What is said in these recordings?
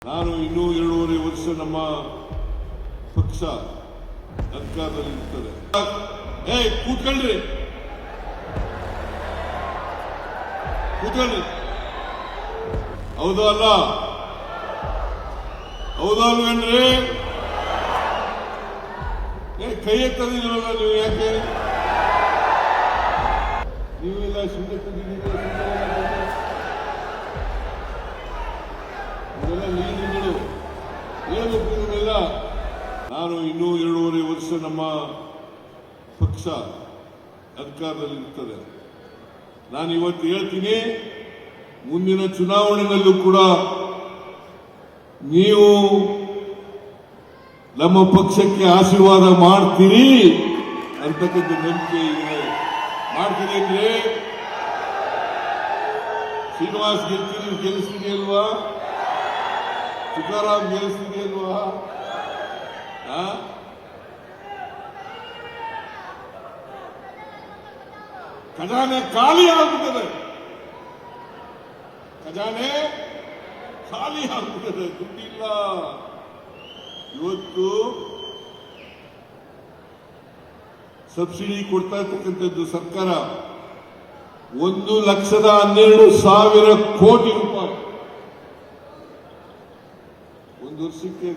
ನಾನು ಇನ್ನೂ 2.5 ವರ್ಷ ನಮ್ಮ ಪಕ್ಷ ಅಧಿಕಾರದಲ್ಲಿ ಇರ್ತದೆ. ಕೂತ್ಕೊಳ್ರಿ ಹೌದಾ ಅಲ್ಲ? ಹೌದಾ ಅಲ್ವೇನ್ರಿ? ಕೈ ಎತ್ತದಿಲ್ವಲ್ಲ ನೀವು? ಯಾಕೆ ನೀವೆಲ್ಲ ಸುಮ್ಮನೆ ಕೂತಿದ್ದೀರಿ? ಇದೆಲ್ಲ ನೀತಿಗಳು ಹೇಳಬೇಕು. ಇದನ್ನೆಲ್ಲ ನಾನು ಇನ್ನೂ 2.5 ವರ್ಷ ನಮ್ಮ ಪಕ್ಷ ಅಧಿಕಾರದಲ್ಲಿ ಇರ್ತದೆ. ನಾನು ಇವತ್ತು ಹೇಳ್ತೀನಿ, ಮುಂದಿನ ಚುನಾವಣೆಯಲ್ಲೂ ಕೂಡ ನೀವು ನಮ್ಮ ಪಕ್ಷಕ್ಕೆ ಆಶೀರ್ವಾದ ಮಾಡ್ತೀರಿ ಅಂತಕ್ಕಂಥ ನಂಬಿಕೆ ಇದೆ. ಮಾಡ್ತೀನಿ ಅಂದ್ರೆ ಶ್ರೀನಿವಾಸ್ ಗೆಲ್ಲಿಸ್ತೀನಿ ಅಲ್ವಾ? ತುಕಾರಾಮ್ ಗೆಲ್ಲಿಸ್ತೀನಿ ಅಲ್ವಾ? ಖಜಾನೆ ಖಾಲಿ ಆಗ್ಬಿಟ್ಟದೆ. ಖಜಾನೆ ಖಾಲಿ ಆಗ್ಬಿಟ್ಟದೆ, ದುಡ್ಡಿಲ್ಲ. ಇವತ್ತು ಸಬ್ಸಿಡಿ ಕೊಡ್ತಾ ಇರ್ತಕ್ಕಂಥದ್ದು ಸರ್ಕಾರ 1,12,000 ಕೋಟಿ ರೂಪಾಯಿ ಒಂದು ವರ್ಷಕ್ಕೆ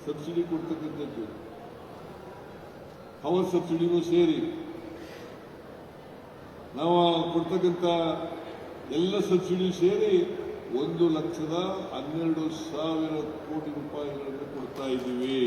ಸಬ್ಸಿಡಿ ಕೊಡ್ತಕ್ಕಂಥದ್ದು. ಪವರ್ ಸಬ್ಸಿಡಿನೂ ಸೇರಿ ನಾವು ಕೊಡ್ತಕ್ಕಂಥ ಎಲ್ಲ ಸಬ್ಸಿಡಿ ಸೇರಿ 1,12,000 ಕೋಟಿ ರೂಪಾಯಿಗಳನ್ನು ಕೊಡ್ತಾ ಇದ್ದೀವಿ.